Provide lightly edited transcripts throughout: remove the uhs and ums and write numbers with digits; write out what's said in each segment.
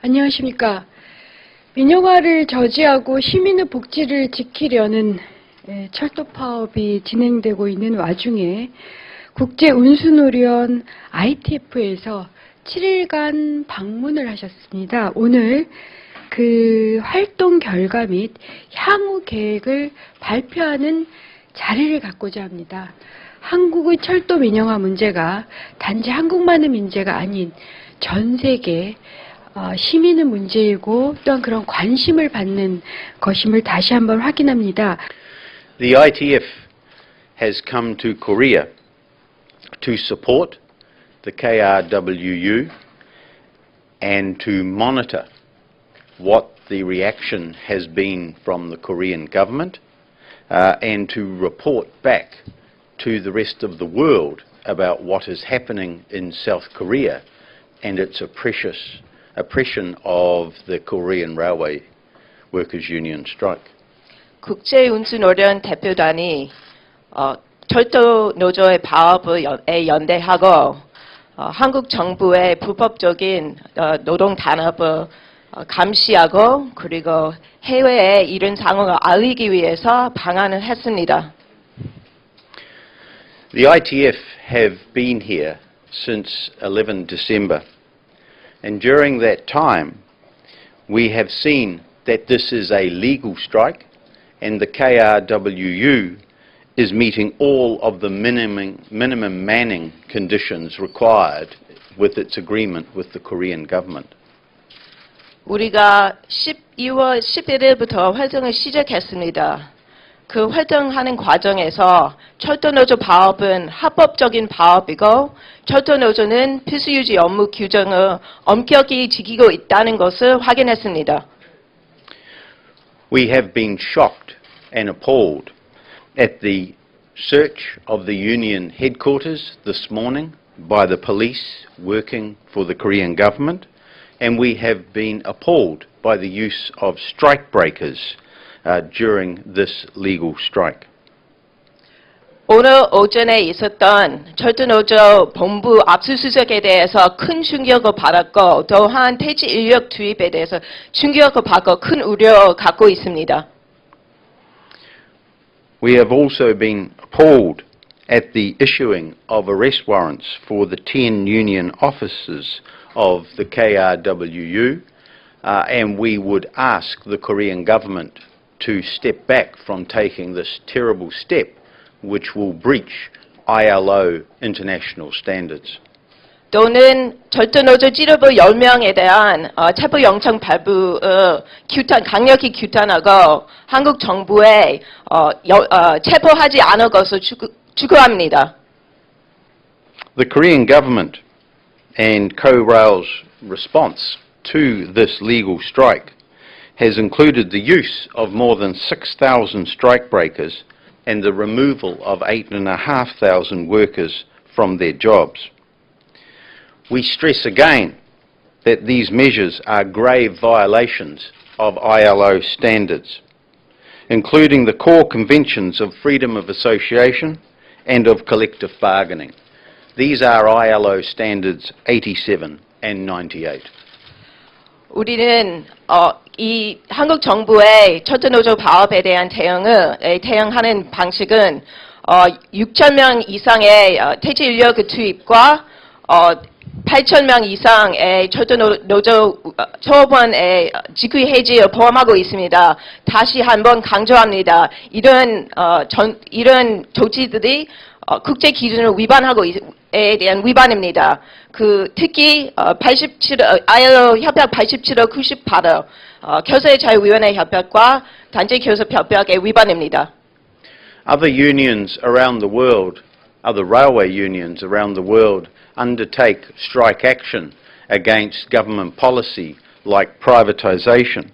안녕하십니까. 민영화를 저지하고 시민의 복지를 지키려는 철도 파업이 진행되고 있는 와중에 국제운수노련 ITF에서 7일간 방문을 하셨습니다. 오늘 그 활동 결과 및 향후 계획을 발표하는 자리를 갖고자 합니다. 한국의 철도 민영화 문제가 단지 한국만의 문제가 아닌 전 세계 시민의 문제이고 또한 그런 관심을 받는 것임을 다시 한번 확인합니다. The ITF has come to Korea to support the KRWU and to monitor what the reaction has been from the Korean government and to report back to the rest of the world about what is happening in South Korea and its oppression of the Korean Railway Workers Union strike. 국제운수노련 대표단이 철도 노조의 파업에 연대하고 한국 정부의 불법적인 노동 단합을 감시하고 그리고 해외에 이런 상황을 알리기 위해서 방한을 했습니다. The ITF have been here since 11 December, and during that time we have seen that this is a legal strike and the KRWU is meeting all of the minimum manning conditions required with its agreement with the Korean government. 우리가 12월 11일부터 활동을 시작했습니다. 그 활동하는 과정에서 철도노조 파업은 합법적인 파업이고 철도노조는 필수유지 업무 규정을 엄격히 지키고 있다는 것을 확인했습니다. We have been shocked and appalled at the search of the union headquarters this morning by the police working for the Korean government, and we have been appalled by the use of strike breakers during this legal strike. 오늘 오전에 있었던 철도노조 본부 압수수색에 대해서 큰 충격을 받았고 또한 퇴직 인력 투입에 대해서 충격을 받고 큰 우려를 갖고 있습니다. We have also been appalled at the issuing of arrest warrants for the 10 union officers of the KRWU, and we would ask the Korean government to step back from taking this terrible step which will breach ILO international standards. 또는 철도노조 지도부 10명에 대한 체포 영장 발부를 강력히 규탄하고 한국 정부에 체포하지 않을 것을 추구합니다. The Korean government and KORAIL's response to this legal strike has included the use of more than 6,000 strike breakers and the removal of 8,500 workers from their jobs. We stress again that these measures are grave violations of ILO standards, including the core conventions of freedom of association and of collective bargaining. These are ILO standards 87 and 98. 우리는 이 한국 정부의 철도노조 파업에 대한 대응하는 방식은 6,000명 이상의 퇴직 인력 투입과 8,000명 이상의 철도노조 소업원의 직위 해지를 포함하고 있습니다. 다시 한번 강조합니다. 이런 조치들이 국제 기준을 위반하고에 대한 위반입니다. 특히 ILO 협약 87호 98호 교섭 자유위원회 협약과 단체 교섭 협약의 위반입니다. Other unions around the world, other railway unions around the world undertake strike action against government policy like privatization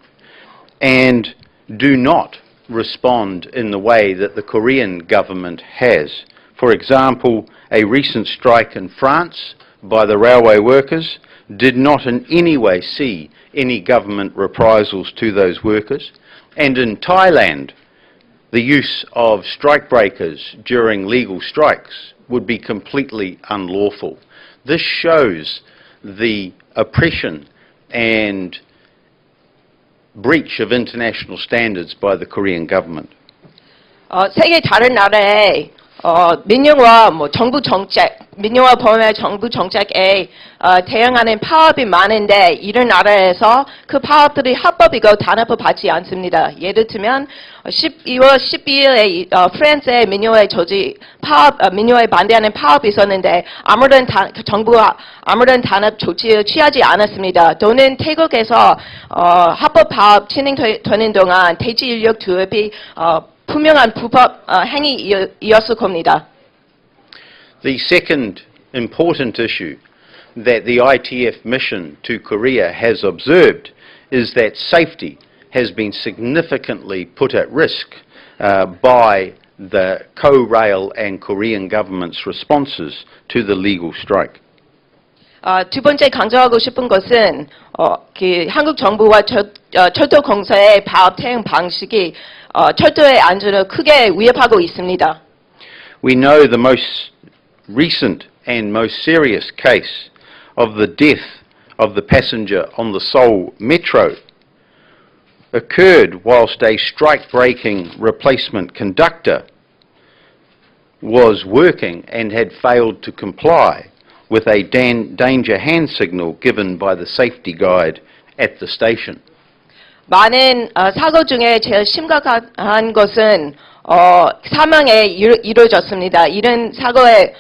and do not respond in the way that the Korean government has. For example, a recent strike in France by the railway workers did not in any way see any government reprisals to those workers, and in Thailand the use of strike breakers during legal strikes would be completely unlawful. This shows the oppression and breach of international standards by the Korean government. 세계 다른 나라에 민영화 정부 정책, 민영화 범위의 정부 정책에 대응하는 파업이 많은데 이런 나라에서 그 파업들이 합법이고 단합을 받지 않습니다. 예를 들면 12월 12일에 프랑스의 민영화의 민영화에 반대하는 파업이 있었는데 정부가 아무런 단합 조치를 취하지 않았습니다. 또는 태국에서 합법 파업 진행되는 동안 대지 인력 투입이 분명한 불법 행위이었을 겁니다. The second important issue that the ITF mission to Korea has observed is that safety has been significantly put at risk by the Korail and Korean government's responses to the legal strike. 두 번째 강조하고 싶은 것은 한국 정부와 철도공사의 파업 대응 방식이 철도의 안전을 크게 위협하고 있습니다. We know the most recent and most serious case of the death of the passenger on the Seoul Metro occurred whilst a strike-breaking replacement conductor was working and had failed to comply with a danger hand signal given by the safety guide at the station. 많은 사고 중에 제일 심각한 것은 사망에 이루어졌습니다. 이런 사고에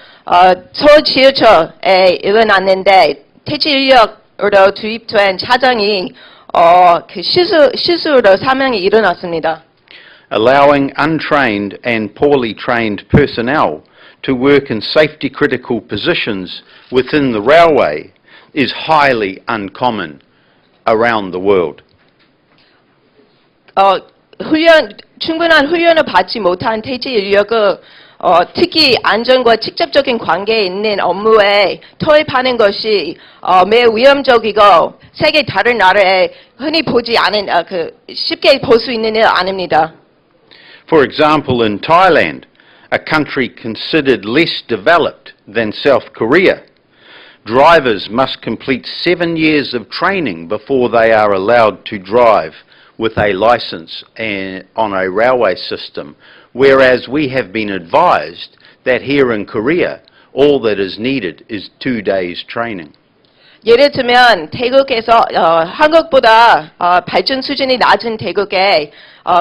서울 지하철에 일어났는데 퇴직 인력으로 투입된 차장이 실수로 사망이 일어났습니다. Allowing untrained and poorly trained personnel to work in safety critical positions within the railway is highly uncommon around the world. 충분한 훈련을 받지 못한 퇴직 인력을 특히 안전과 직접적인 관계에 있는 업무에 투입하는 것이 매우 위험적이고 세계 다른 나라에 흔히 보지 않은 쉽게 볼 수 있는 일 아닙니다. For example, in Thailand, a country considered less developed than South Korea, drivers must complete 7 years of training before they are allowed to drive with a license on a railway system, whereas we have been advised that here in Korea, all that is needed is 2 days training. 예를 들면 태국에서 한국보다 발전 수준이 낮은 태국에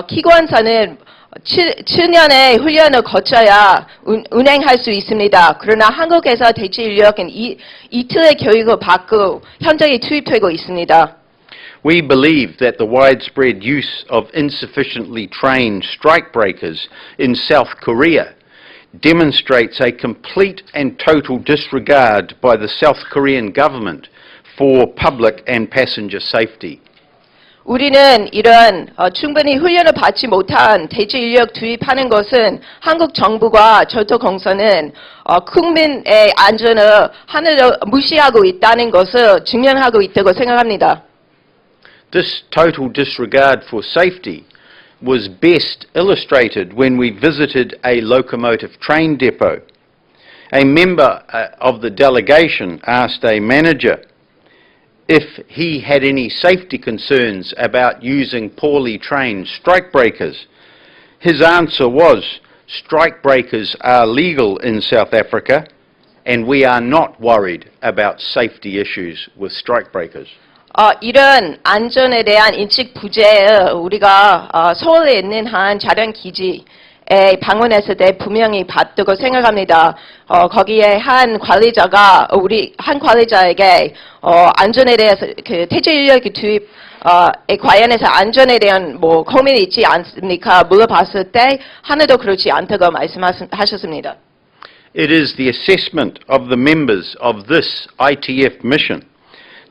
기관사는 7년의 훈련을 거쳐야 운행할 수 있습니다. 그러나 한국에서 대체 인력은 이틀의 교육을 받고 현장에 투입되고 있습니다. We believe that the widespread use of insufficiently trained strikebreakers in South Korea demonstrates a complete and total disregard by the South Korean government for public and passenger safety. 우리는 이런 충분히 훈련을 받지 못한 대체 인력 투입하는 것은 한국 정부가 철도공사는 국민의 안전을 하늘로 무시하고 있다는 것을 증명하고 있다고 생각합니다. This total disregard for safety was best illustrated when we visited a locomotive train depot. A member of the delegation asked a manager if he had any safety concerns about using poorly trained strikebreakers. His answer was, strikebreakers are legal in South Africa and we are not worried about safety issues with strikebreakers. 이런 안전에 대한 인식 부재에 우리가 서울에 있는 한 자량 기지에 방문했을 때 분명히 봤다고 생각합니다. 거기에 한 관리자에게 안전에 대해서 퇴직 인력 투입에 관련해서 안전에 대한 고민이 있지 않습니까? 물어봤을 때 하나도 그렇지 않다고 말씀하셨습니다. It is the assessment of the members of this ITF mission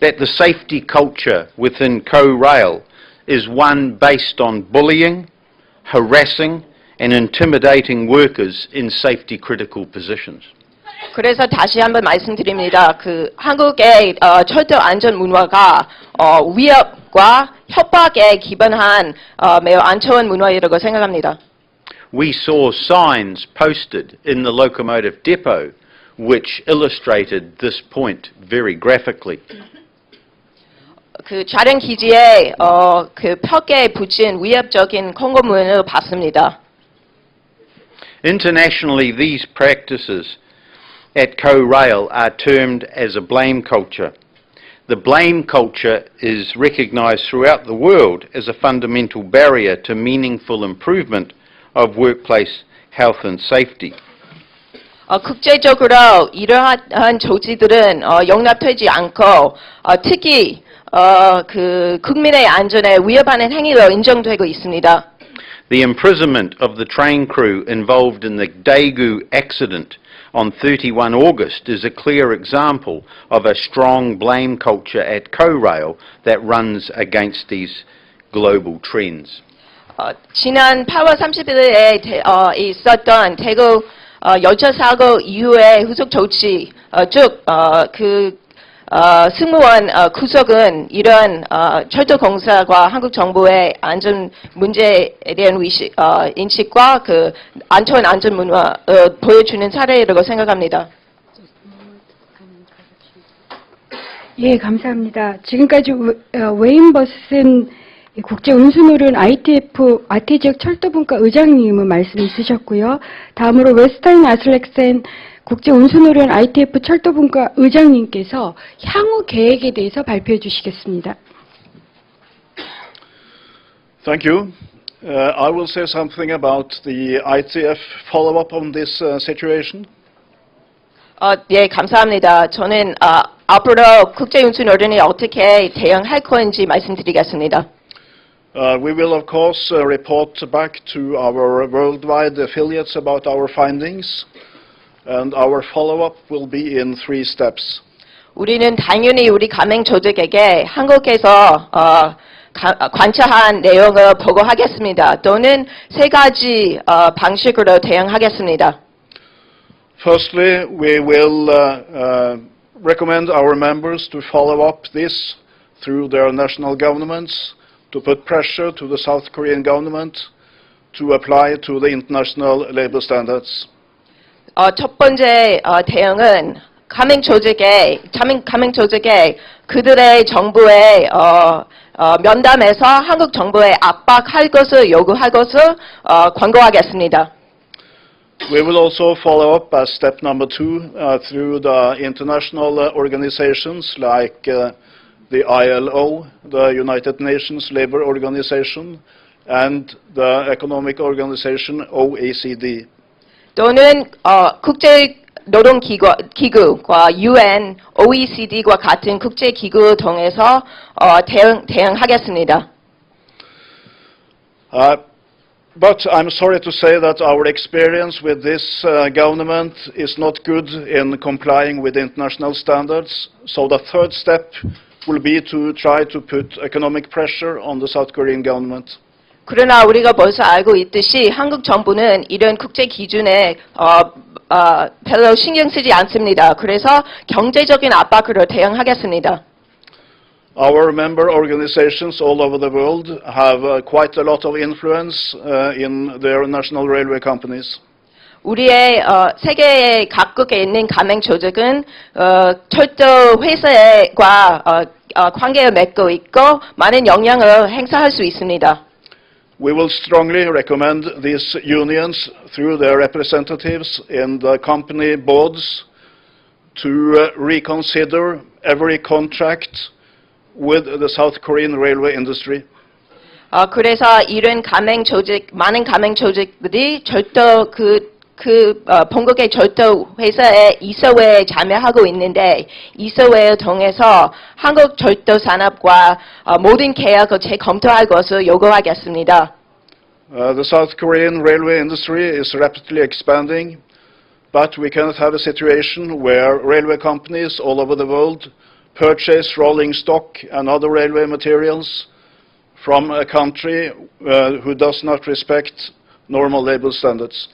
that the safety culture within Korail is one based on bullying, harassing and intimidating workers in safety critical positions. 그래서 다시 한번 말씀드립니다. 한국의 철도 안전 문화가 위협과 협박에 기반한 매우 안 좋은 문화이라고 생각합니다. We saw signs posted in the locomotive depot which illustrated this point very graphically. 그 촬영 기지에 그 벽에 붙인 위협적인 광고문을 봤습니다. Internationally, these practices at Co-Rail are termed as a blame culture. The blame culture is recognized throughout the world as a fundamental barrier to meaningful improvement of workplace health and safety. 국제적으로 이러한 조직들은 용납되지 않고 특히 그 국민의 안전에 위협하는 행위로 인정되고 있습니다. The imprisonment of the train crew involved in the Daegu accident on 31 August is a clear example of a strong blame culture at Co-Rail that runs against these global trends. 지난 8월 30일에 있었던 대구 열차 사고 이후의 후속 조치, 즉 승무원 구속은 이런 철도공사와 한국 정부의 안전 문제에 대한 인식과 그 안전 문화 보여주는 사례라고 생각합니다. 예, 감사합니다. 지금까지 웨인 버슨 국제운수노련 ITF 아태지역 철도분과 의장님은 말씀 있으셨고요. 다음으로 웨스타인 아슬렉센 국제운수노련 ITF 철도분과 의장님께서 향후 계획에 대해서 발표해 주시겠습니다. Thank you. I will say something about the ITF follow-up on this situation. 예, 감사합니다. 저는 앞으로 국제운수노련이 어떻게 대응할 건지 말씀드리겠습니다. We will, of course, report back to our worldwide affiliates about our findings, and our follow-up will be in 3 steps. 우리는 당연히 우리 가맹 조직에게 한국에서 관찰한 내용을 보고하겠습니다. 또는 3가지 방식으로 대응하겠습니다. Firstly, we will recommend our members to follow up this through their national governments, to put pressure to the South Korean government to apply to the international labor standards. 첫 번째 대응은 가맹 조직에 그들의 정부에 면담에서 한국 정부에 압박할 것을 요구할 것을 권고하겠습니다. We will also follow up as step number 2 through the international organizations like the ILO, the United Nations Labour Organization, and the economic organization OECD. 또는 국제 노동기구와 UN, OECD과 같은 국제기구 통해서 대응하겠습니다. But I'm sorry to say that our experience with this government is not good in complying with international standards. So the 3rd step will be to try to put economic pressure on the South Korean government. 그러나 우리가 벌써 알고 있듯이 한국 정부는 이런 국제 기준에 별로 신경 쓰지 않습니다. 그래서 경제적인 압박으로 대응하겠습니다. Our member organizations all over the world have quite a lot of influence in their national railway companies. 우리의 세계 각국에 있는 가맹 조직은 철도 회사과 관계를 맺고 있고 많은 영향을 행사할 수 있습니다. We will strongly recommend these unions through their representatives in the company boards to reconsider every contract with the South Korean railway industry. 그래서 이런 많은 가맹 조직들이 철도 본국의 철도 회사의 이사회에 참여하고 있는데 이사회를 통해서 한국 철도 산업과 모든 계약을 재검토할 것을 요구하겠습니다. The South Korean railway industry is rapidly expanding, but we cannot have a situation where railway companies all over the world purchase rolling stock and other railway materials from a country who does not respect normal labor standards.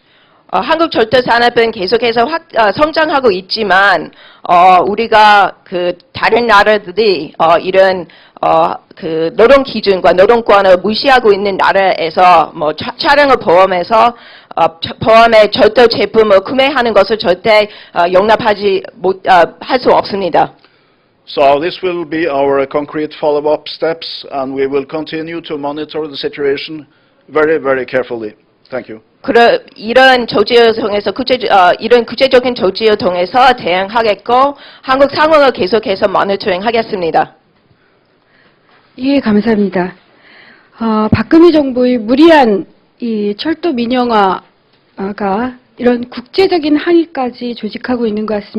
한국 철도 산업은 계속해서 성장하고 있지만 우리가 다른 나라들이 이런 노동 기준과 노동권을 무시하고 있는 나라에서 차량을 포함해서 포함해 철도 제품을 구매하는 것을 절대 용납하지 할 수 없습니다. So this will be our concrete follow-up steps, and we will continue to monitor the situation very, very carefully. Thank you. 이런 조치를 통해서 이런 구체적인 조치를 통해서 대응하겠고 한국 상황을 계속해서 모니터링하겠습니다. 예, 감사합니다. 박근혜 정부의 무리한 이 철도 민영화가 이런 국제적인 항의까지 조직하고 있는 것 같습니다.